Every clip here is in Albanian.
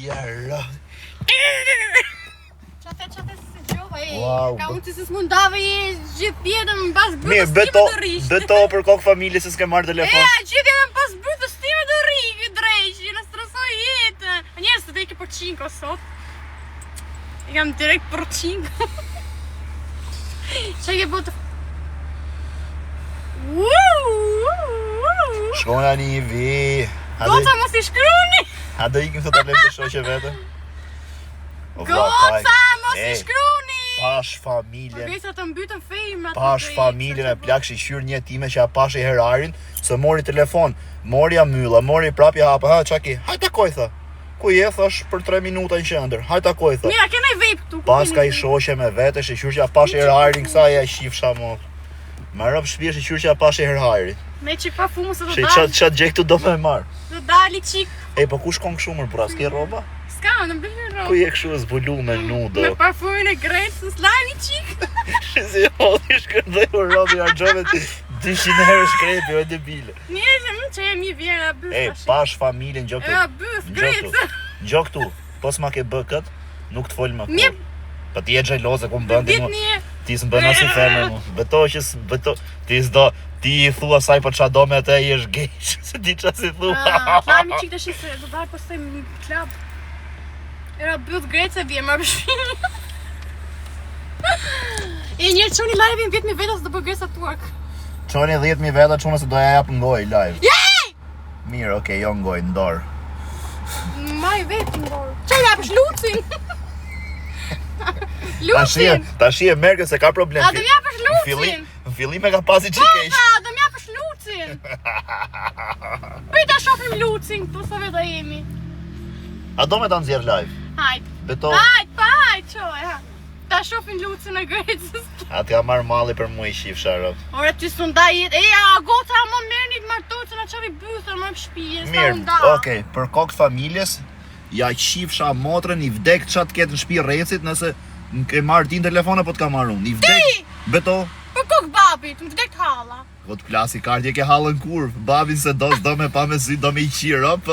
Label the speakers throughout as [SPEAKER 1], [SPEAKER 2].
[SPEAKER 1] Jera.
[SPEAKER 2] Çate si gjova e.
[SPEAKER 1] Wow.
[SPEAKER 2] Ka unë të s'mundave gjithë jetën mbas brutës.
[SPEAKER 1] Mirë, beto për kokë familje se s'ke marrë telefon.
[SPEAKER 2] Gjithë jetën pas brutës time do rri drejtë, në stresoj jetën. Njerëz të veki për 5 sot. I kam direkt për 5. Çka ke bëu?
[SPEAKER 1] Shkona një vi.
[SPEAKER 2] Goca mos I shkruni.
[SPEAKER 1] A do ikim të talem të shoqe vete?
[SPEAKER 2] Goca mos I shkruni.
[SPEAKER 1] Pash familjen.
[SPEAKER 2] Përvesa të mbytën fejma.
[SPEAKER 1] Pash familjen e plak shqyr një time që ja pash I herarin, se mori telefon, mori ja mylla, mori prapja hapa, ha qa ki, hajt takoj tha. Ku je thash për 3 minuta në qendër, hajt takoj tha.
[SPEAKER 2] Mira, kena I vape këtu.
[SPEAKER 1] Pas ka I shoqe me vete, shqyr që ja pash herarin, kësa ja shifsha mo. Ma rëp shpje shqyr që ja pash herarin.
[SPEAKER 2] Me qik parfumë se do
[SPEAKER 1] Që
[SPEAKER 2] dali.
[SPEAKER 1] qatë gjek të do me marë.
[SPEAKER 2] Do dali qik.
[SPEAKER 1] E, po ku shkon këshu mërë pra, s'ke roba?
[SPEAKER 2] Ska, në bëjnë roba.
[SPEAKER 1] Ku je këshu zbulu me nudo?
[SPEAKER 2] Me parfumin e grejtë, së slajni qik.
[SPEAKER 1] Si hodhi shkërdoj për robi argjove 200 herë shkrepi, o debile.
[SPEAKER 2] Njerëzë më që jemi vjera bëf.
[SPEAKER 1] E, pash familjen, gjo këtu.
[SPEAKER 2] Ja, bëf, grejtë.
[SPEAKER 1] Gjo këtu, po s'ma ke bë këtë, nuk të folë më
[SPEAKER 2] Mje.
[SPEAKER 1] kur. Pa ti e gjajloze ku më bëndi mu.
[SPEAKER 2] Dit një.
[SPEAKER 1] Ti s'më bën asnjë femër mu. Beto që beto, ti s'do, ti I thua saj po qa do me atë I është gejsh, se ti qa si thua.
[SPEAKER 2] Slajmi qik të shi se do dalë postoj një klab. Era bëf grejtë se vje, më bëshfini. E njerë qoni live-in 10.000 veta se do bë grejtë tuak.
[SPEAKER 1] Qoni 10.000 veta qume se doja jap ngoj live.
[SPEAKER 2] Jej!
[SPEAKER 1] Mirë, okej, jo ngoj, ndorë.
[SPEAKER 2] Maj vetë ndorë. Qa japësh lucin? Lucin!
[SPEAKER 1] Tashi e merke se ka problem.
[SPEAKER 2] A do m'japësh lucin?
[SPEAKER 1] Në fillim e ka pasi qikesh.
[SPEAKER 2] Goca, do m'japësh lucin? Pita shofim lucin, këtu sa vetë jemi.
[SPEAKER 1] A do me ta nxjerr live?
[SPEAKER 2] Hajt.
[SPEAKER 1] Beto,
[SPEAKER 2] Hajt, qoj, ha. Ta shofim lucin e grejtës.
[SPEAKER 1] atë ka marrë malli për mu I shif sharop.
[SPEAKER 2] Ore, ty s'unda jetë. Eja, goca, më merni të martoqën, a qavi bëthër, më pëshpije, s'ta
[SPEAKER 1] Mirë,
[SPEAKER 2] unda.
[SPEAKER 1] okej, për kokë familjes, ja qifsha motrën, I vdek qatë ketë në shpi recit, nëse ke marrë ti në telefone, po t'ka marrë unë. I vdek, beto,
[SPEAKER 2] Për kokë babit, më vdek t'hala.
[SPEAKER 1] po t'plasi kartje ke halën kurv, babin se do me pa me sy, do me I qirop,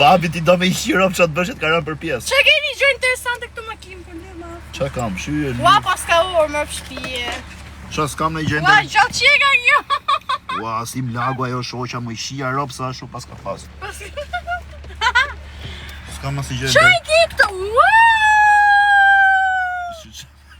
[SPEAKER 1] babit I do me I qirop që të bëshet ka rënë për pjesë.
[SPEAKER 2] Që keni gjë interesante këtu makinë, për një ma.
[SPEAKER 1] Qa kam, shyë,
[SPEAKER 2] Ua, pas ka orë, më pëshpije.
[SPEAKER 1] qa s'kam në I gjendë.
[SPEAKER 2] Ua, gjatë qeka kjo.
[SPEAKER 1] Ua, sim lagu ajo shoqa mu I shia ropë sa shu pas ka pas. S'kam as I gjendë.
[SPEAKER 2] Qaj ki këtu? Ua!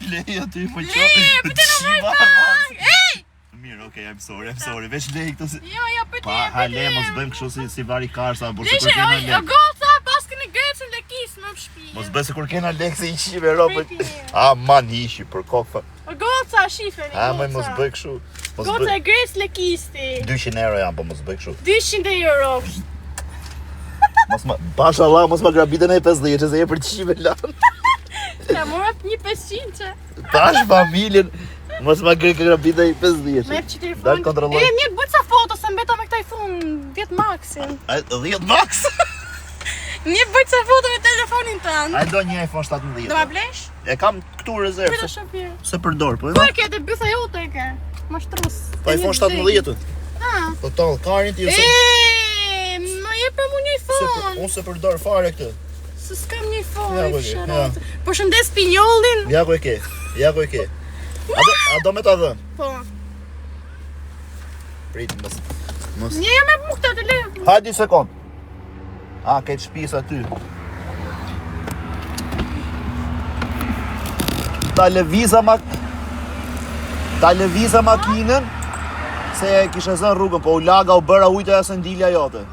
[SPEAKER 1] Leja ty po qa.
[SPEAKER 2] Leje, për të në vërë Ej!
[SPEAKER 1] Mirë, okej, I'm sorry, veç lej këto si...
[SPEAKER 2] Jo, për
[SPEAKER 1] Pa, hale, mos bëjmë kështu si vari karsa, por se
[SPEAKER 2] Lishe,
[SPEAKER 1] kur kena
[SPEAKER 2] o
[SPEAKER 1] lek.
[SPEAKER 2] goca, pas këni grecën dhe kisë më pëshpije.
[SPEAKER 1] Mos bëj se kur kena lek se I qive ropët. A, man hishi, për kokë.
[SPEAKER 2] O goca, shifeni,
[SPEAKER 1] A, mos bëj kështu. Mos
[SPEAKER 2] Goca
[SPEAKER 1] bëj.
[SPEAKER 2] e grecë le kisti.
[SPEAKER 1] 200 euro jam, po mos bëj kështu.
[SPEAKER 2] 200 euro.
[SPEAKER 1] Mos ma, pasha Allah, mos ma grabitën e 50, që se je për qive lanë.
[SPEAKER 2] Ja, morat një 500 që.
[SPEAKER 1] Pash familjen, mos ma grabitën e 50.
[SPEAKER 2] Me që telefonin.
[SPEAKER 1] Dal kontrolloj.
[SPEAKER 2] E, mirë bëjt sa foto, se mbeta me këta iPhone 10 Maxin.
[SPEAKER 1] A, 10 max?
[SPEAKER 2] Mirë bëjt sa foto me telefonin tënë.
[SPEAKER 1] A do një iPhone 17.
[SPEAKER 2] Do ma blesh?
[SPEAKER 1] E kam këtu rezervë.
[SPEAKER 2] Pyta shopirë.
[SPEAKER 1] Se përdor, po
[SPEAKER 2] Po
[SPEAKER 1] e
[SPEAKER 2] e ke të bëtha jote e ke. Ma shtrus.
[SPEAKER 1] Po iPhone 17.
[SPEAKER 2] Ha.
[SPEAKER 1] Total, karin ti ose...
[SPEAKER 2] Ma je për mu një iPhone.
[SPEAKER 1] Unë se përdor fare këtë.
[SPEAKER 2] Se s'kam një iPhone,
[SPEAKER 1] Ja,
[SPEAKER 2] e
[SPEAKER 1] po,
[SPEAKER 2] fsharat. Po shëndes pinjollin.
[SPEAKER 1] Ja ku e ke, ja ku e ke. A do me ta dhën?
[SPEAKER 2] Po.
[SPEAKER 1] Prit, mos...
[SPEAKER 2] Një jo me mu këta të le.
[SPEAKER 1] Hajdi sekund. A, ke të shpis aty. Ta lëviza makinën, se kishe zën rrugën, po u laga u bëra ujtë e se ndilja jote.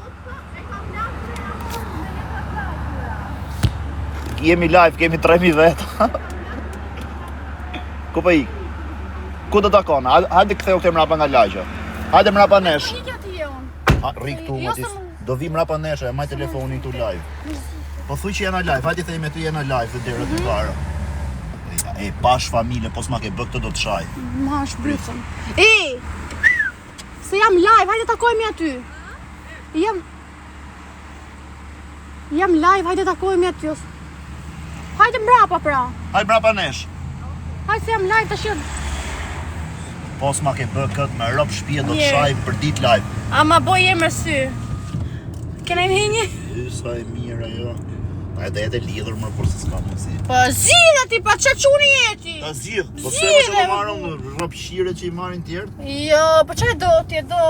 [SPEAKER 1] Jemi live, kemi 3000 vetë. Ku për ik? Ku do t'akona? Hajde këtheu këtë mrapa nga lagja. Hajde mrapa nesh.
[SPEAKER 2] Ikja ti jonë.
[SPEAKER 1] Rik tu, Matis. Do vi mrapa nesh, e maj telefonin tu live. Po thuj që jena live, hajde thej me ty jena live dhe dherët të para. E, pash familje, po s'ma ke bë këtë do të shaj.
[SPEAKER 2] Ma është brytëm. Se jam live, hajde takojmë aty. Jam live, hajde takojmë aty. Hajde mrapa pra.
[SPEAKER 1] Hajde mrapa nesh.
[SPEAKER 2] Hajde se jam live të shqyrë.
[SPEAKER 1] Po s'ma ke bë këtë, me rop shpije do të
[SPEAKER 2] Mirë.
[SPEAKER 1] shaj për dit live.
[SPEAKER 2] A ma boj e më sy. Kena im hinje?
[SPEAKER 1] Sa e mirë ajo. Edhe e lidhur më kur se s'ka mundsi.
[SPEAKER 2] Po zgjidhe ti pa ç'a çuni jeti.
[SPEAKER 1] Ta zgjidh. Po se më të marrën rrapshire që i marrin tjerë.
[SPEAKER 2] Jo, po ç'a do ti do?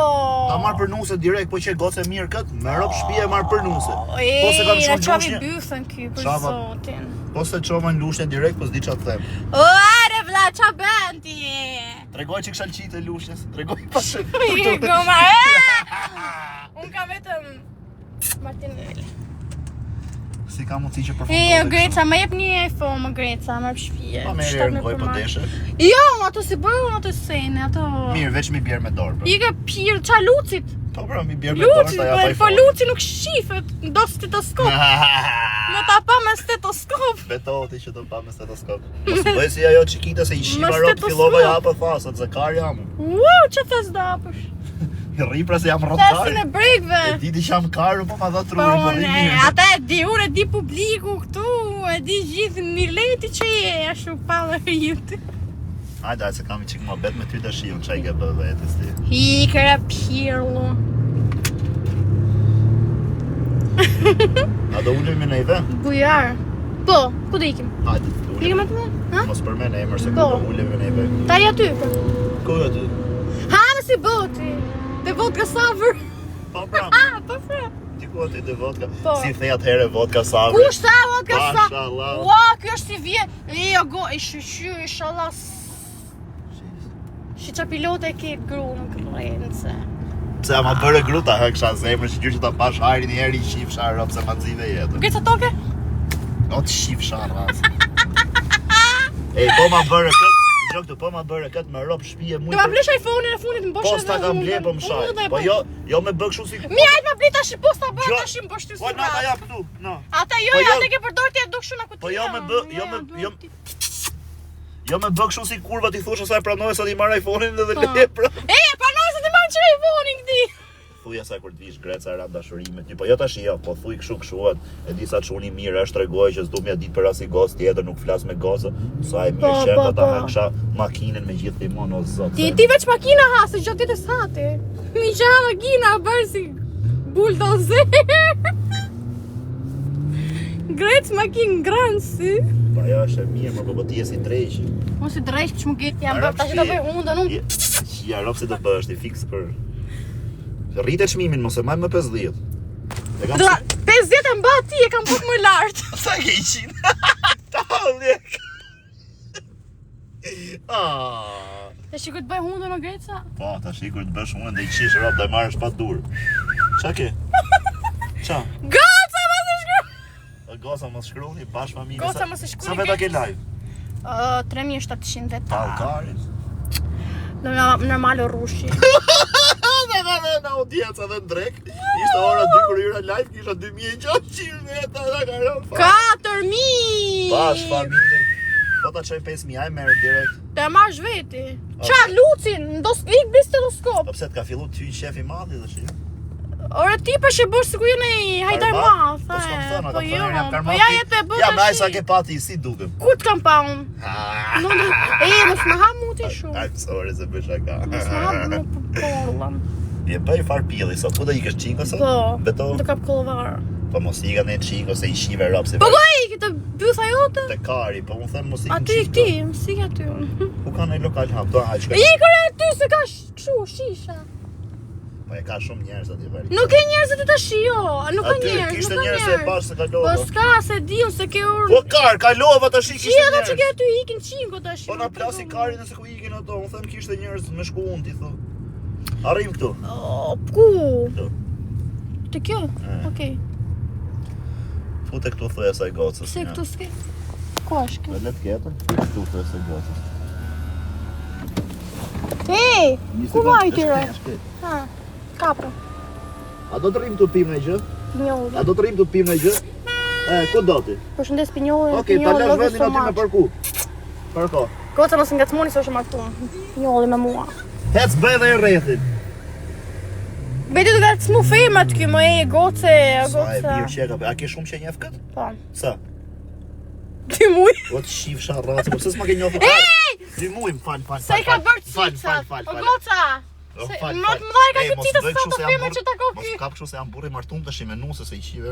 [SPEAKER 1] Ta marr për nuse direkt, po që gocë mirë kët, me rrop shtëpi e marr për nuse. Po se kam shumë
[SPEAKER 2] çavi bythën ky për zotin.
[SPEAKER 1] Po se çova në lushnjë direkt, po s'di ç'a them.
[SPEAKER 2] O, are vlla ç'a bën ti?
[SPEAKER 1] Tregoj që kisha lëqit e lushnjës, tregoj pas.
[SPEAKER 2] Goma. Un ka vetëm Martinelli.
[SPEAKER 1] Si ka mundësi që përfundon.
[SPEAKER 2] Greca, më jep një iPhone, më Greca, më shpije.
[SPEAKER 1] Pa me rrëngoj për deshe.
[SPEAKER 2] Jo, ato si bëjnë, ato sene, ato...
[SPEAKER 1] Mirë, veç mi bjerë me dorë, bro.
[SPEAKER 2] I ke pirë, qa Lucit?
[SPEAKER 1] Po, bro, mi bjerë me dorë, ta jap iPhone.
[SPEAKER 2] Po Luci nuk shifet, do stetoskop. Më ta pa me stetoskop.
[SPEAKER 1] Betoti që do pa me stetoskop. Mos bëj si ajo qikita se i shiva rop fillova ja hapa fasat, zakar jam.
[SPEAKER 2] Që thes da apësh?
[SPEAKER 1] Rripra se jam rrotkar.
[SPEAKER 2] Tesin e brekve.
[SPEAKER 1] E di që jam karë, po ma dha truri, po rrimi.
[SPEAKER 2] Ata e di, unë e di publiku këtu, e di gjithë Mileti që je, ashtu pa dhe rritë.
[SPEAKER 1] Hajde, se kam i qik ma bet me ty të shion, që i ke bë vetës ti.
[SPEAKER 2] Hikëra pirlu.
[SPEAKER 1] A do ullemi në i dhe?
[SPEAKER 2] Bujar. Po, ku do ikim?
[SPEAKER 1] Hajde,
[SPEAKER 2] Ikim atë dhe?
[SPEAKER 1] Mos për me në emër se ku do ullemi në i dhe.
[SPEAKER 2] Ta i aty, po.
[SPEAKER 1] Ku aty?
[SPEAKER 2] Ha, me si boti. Dhe vodka savër.
[SPEAKER 1] Po pra.
[SPEAKER 2] Po fra.
[SPEAKER 1] Ti ku aty dhe vodka?
[SPEAKER 2] Po.
[SPEAKER 1] Si the atëhere vodka savër?
[SPEAKER 2] Kush tha vodka savër?
[SPEAKER 1] Mashallah.
[SPEAKER 2] Ua, kjo është si vjen. Jo, go, i shqy, inshallah. Shi qa pilote ke gru në kërrence.
[SPEAKER 1] Pse ama bërë gruta hë kësha zemër që gjyrë që ta pash hajri një heri i shifë sharë pse ma nëzive jetë.
[SPEAKER 2] Greca toke?
[SPEAKER 1] O të shifë sharë rasë. Ej, po ma bërë këtë, gjokë të po ma bërë këtë me ropë shpije mujë.
[SPEAKER 2] Do ma blesh iPhone-in e fundit më bosh
[SPEAKER 1] Po s'ta kam ble po më shaj. Po jo me bëk shumë si...
[SPEAKER 2] Mi hajt ma ble tash po s'ta bërë tash më bosh ty
[SPEAKER 1] Po na ta jap këtu, na.
[SPEAKER 2] Ata jo, ata ke përdor ti e duk shumë akutia.
[SPEAKER 1] Po jo me bëk shumë si kurva ti thosh asaj pranoj sa ti marr iPhone-in dhe le pra.
[SPEAKER 2] Pranoj se ti marr çaj iPhone-in këti.
[SPEAKER 1] Thuja sa kur të vish Greca ram dashurimet. Po jo tash jo, po thuj kështu e di sa çuni mirë është tregoj që s'du m'ja ditë për as i gos tjetër, nuk flas me gozë. Sa e mirë që ata haksha makinën me gjithë timon o zot.
[SPEAKER 2] Ti veç makina ha, se gjatë ditës hati. Mi qa makina bërë si bulldozer. Grec makinë granë si.
[SPEAKER 1] Po ajo është e mirë, po ti je si dreq.
[SPEAKER 2] Unë si dreq që më gjetë jam bërë, tash do bëj hundën unë.
[SPEAKER 1] Ja, rob se do bësh ti fiks për... Rritet çmimin mos e maj më 50.
[SPEAKER 2] 50 e mba ti, e kam buk më lartë.
[SPEAKER 1] Sa ke 100? Tallek.
[SPEAKER 2] E shikoj të bëj hundën o Greca?
[SPEAKER 1] Po, ta shikoj të bësh hundën dhe i qish rob dhe marrësh pa dur. Qa ke? Qa?
[SPEAKER 2] Goca mos e shkruaj!
[SPEAKER 1] Goca mos shkruani, bash familje.
[SPEAKER 2] Goca mos e shkruani.
[SPEAKER 1] Sa veta ke live?
[SPEAKER 2] 3700 veta.
[SPEAKER 1] Tallkarit.
[SPEAKER 2] Normal rushi.
[SPEAKER 1] Në audiencë edhe në drek. Ishte ora 2 kur hyra live, kisha 2600 veta dhe ka rënë.
[SPEAKER 2] 4000!
[SPEAKER 1] Bash familje. Po ta çoj 5000 aj merr direkt.
[SPEAKER 2] Te marrësh veti. Qa Lucin, ndos lik blis stetoskop.
[SPEAKER 1] Po pse të ka fillu ty shefi i madh dhe shi?
[SPEAKER 2] Ore ti për që bërë sikur jene i hajdar madh.
[SPEAKER 1] Po s'kam thënë,
[SPEAKER 2] Po jo,
[SPEAKER 1] po
[SPEAKER 2] ja jetë e bërë
[SPEAKER 1] ja, me aj sa ke pati, si dukem.
[SPEAKER 2] Ku t'kam pa unë? Mos më ha muti shumë.
[SPEAKER 1] I'm sorry se bëj shaka.
[SPEAKER 2] Mos më ha mu për porlan.
[SPEAKER 1] Je bëj far pilli sot, ku do ikësh qingo sot?
[SPEAKER 2] Po,
[SPEAKER 1] Beto?
[SPEAKER 2] do kap kollovar.
[SPEAKER 1] Po mos ika në qingo se i shive rap se...
[SPEAKER 2] Po ku i këtë bytha jote?
[SPEAKER 1] Te kari, po unë them mos ikë në
[SPEAKER 2] Aty
[SPEAKER 1] qingo.
[SPEAKER 2] këti, si aty unë.
[SPEAKER 1] Ku ka në lokal hap, do haq.
[SPEAKER 2] I kërë aty se ka kështu, shisha.
[SPEAKER 1] Po e ka shumë njerëz aty veri.
[SPEAKER 2] Nuk e njerëzit e tash jo, nuk ka njerëz,
[SPEAKER 1] Aty kishte
[SPEAKER 2] nuk ka
[SPEAKER 1] njerëz se
[SPEAKER 2] njerëz.
[SPEAKER 1] pash se kalova.
[SPEAKER 2] Po s'ka, se diun se ke urë.
[SPEAKER 1] Po kar, kalova tash kishte
[SPEAKER 2] Qi ato që ke
[SPEAKER 1] njerëz.
[SPEAKER 2] aty ikin qingo tash.
[SPEAKER 1] Po na plasi kari nëse ku ikin ato, unë them kishte njerëz me shku unë ti thu. Arrim këtu.
[SPEAKER 2] Ku?
[SPEAKER 1] Këtu.
[SPEAKER 2] Te kjo? Okej.
[SPEAKER 1] Fute këtu thuaj asaj gocës.
[SPEAKER 2] Pse këtu s'ke? Ku është kjo?
[SPEAKER 1] Me let ketë, këtu thuaj asaj gocës.
[SPEAKER 2] Hey, ku vajti re? Ha, kapë.
[SPEAKER 1] A do të rrim të pim në gjë?
[SPEAKER 2] Pinjolli.
[SPEAKER 1] A do të rrim të pim në gjë? Ku do ti?
[SPEAKER 2] Përshëndes Pinjolli,
[SPEAKER 1] Okej, ta lash vendin aty me parku. Parko.
[SPEAKER 2] Goca mos ngacmoni se është martuar. Pinjolli me mua.
[SPEAKER 1] Hec bëj dhe i rrethin.
[SPEAKER 2] Beti do ngacmu femrat këy më e goce,
[SPEAKER 1] Sa e
[SPEAKER 2] goca.
[SPEAKER 1] mirë qeka, a ke shumë që njef këtë?
[SPEAKER 2] Po.
[SPEAKER 1] Sa?
[SPEAKER 2] 2 muj.
[SPEAKER 1] O të shifë sharratë, po pëse s'ma ke njofë?
[SPEAKER 2] Ej!
[SPEAKER 1] 2 muj, më falë.
[SPEAKER 2] Sa i ka bërë
[SPEAKER 1] Fal.
[SPEAKER 2] O goca. Më dhaj ka këtë cita sa të firme që ta koki.
[SPEAKER 1] Mos kap kështu se jam burri martum tash me nuse se I qive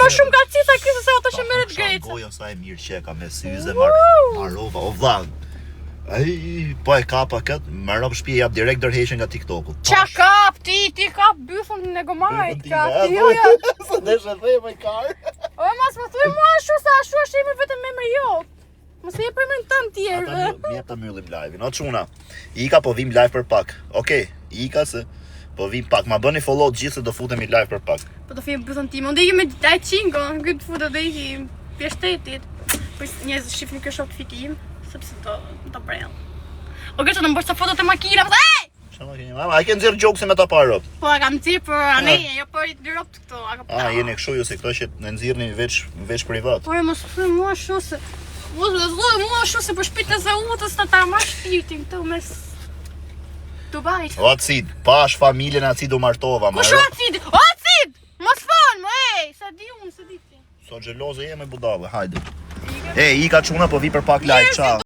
[SPEAKER 2] Më shumë ka cita kësë se ato që merret Greca.
[SPEAKER 1] Goja sa e mirë që ka me syze marrova. O vllai. Ai po e kapa kët, më rob shtëpi jap direkt dërheqen nga TikToku.
[SPEAKER 2] Qa kap ti kap byfën në gomajt ka. Jo.
[SPEAKER 1] Sa desh e the më kar.
[SPEAKER 2] O mas më thuaj mua ashtu sa ashtu është emri vetëm emri jot. Mos e jep emrin tën tjerë.
[SPEAKER 1] Ata më ta mbyllim live-in. O çuna. Ika po vim live për pak. Okej, Ika se po vim pak. Ma bëni follow gjithë se do futemi live për pak.
[SPEAKER 2] Po do fim bythën tim. Unë me daj çingo, këtë futa do I pjeshtetit. Po njerëz shifni kë shok fitim, sepse do prell. O gjithë do më bësh sa foto të makinave. Ej!
[SPEAKER 1] Çfarë keni? Mama, ai ke nxjerr jokes me ta parë.
[SPEAKER 2] Po e kam nxjerr për anej, jo për direkt këto.
[SPEAKER 1] Jeni kështu ju se këto që në nxirrni veç privat.
[SPEAKER 2] Po mos thuaj mua ashtu se mua ashtu se për shpirtin e Zautës ta marr shpirtin këtu mes Dubajit.
[SPEAKER 1] O Acid, pash familjen Acid u martova.
[SPEAKER 2] Kush o Acid? O Acid! Mos fal, sa di unë, se di ti.
[SPEAKER 1] So xheloze jemi budallë, hajde. Ika çuna po vi për pak live, ciao.